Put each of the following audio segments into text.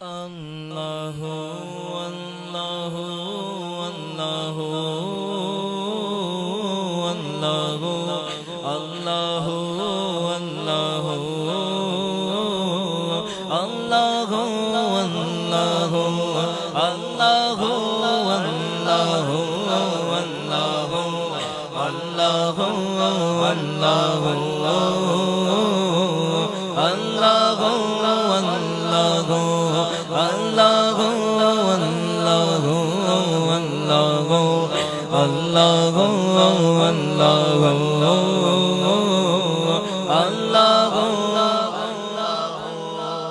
اللہ اللہ اللہ اللہ اللہ اللہ اللہ اللہ اللہ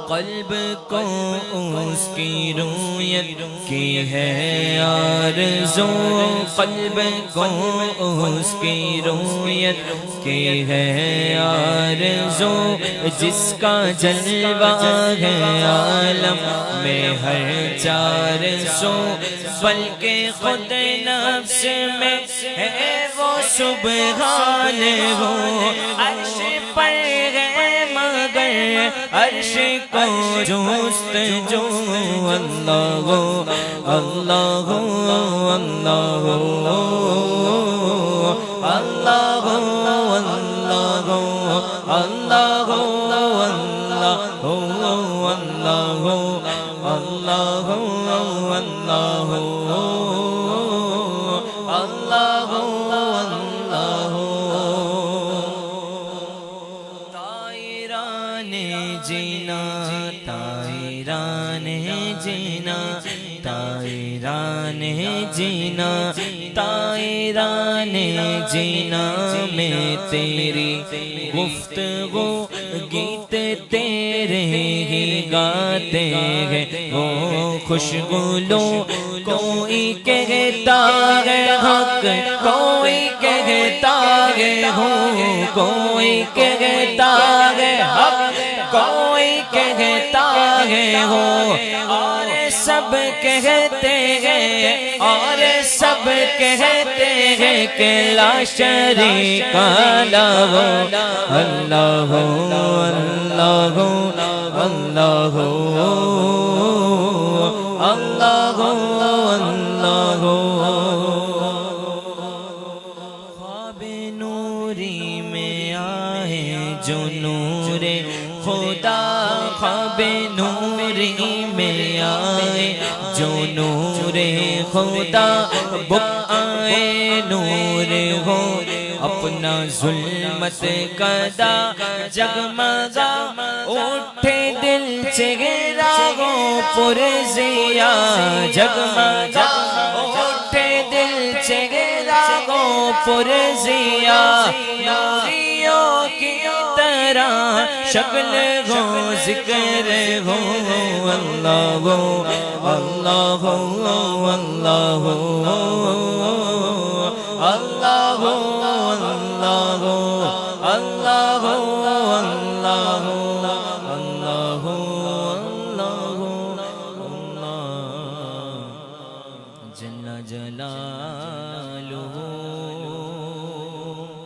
قلب کو اس کی رویت کی ہے آرزو، قلب کو اس کی رویت کی ہے آرزو، جس کا جلوہ ہے عالم میں ہر چار سو، بلکہ خود نفس میں ہے وہ سبحان ہو، عرش پر ہے مگر عرش کو جوست جو، اللہ اللہ اللہ اللہ اللہ اللہ جینا تائران جینا تائران جینا تائران جینا میں تیری گفتگو گیت تیرے ہی گاتے ہیں، وہ خوشگلو کوئی کہتا ہے حق، کوئی کہتا ہے ہو، کوئی کہتا ہے حق، کوئی کہتا ہے ہو، اور سب کہتے ہیں، اور سب کہتے ہیں کہ لا شریک لہ، اللہ اللہ اللہ اللہ اللہ۔ خواب نوری میں آئے جو نور خدا، خواب نوری میں آئے جو نور خدا، بقائے نور ہو اپنا ظلمت کدا، جگمگا اٹھے دل چہرہ ہو پرزیا، جگمگا اٹھے دل چہرہ ہو پرزیا، نوریوں کی طرح شکل ہو ذکر ہو، اللہ اللہ اللہ اللہ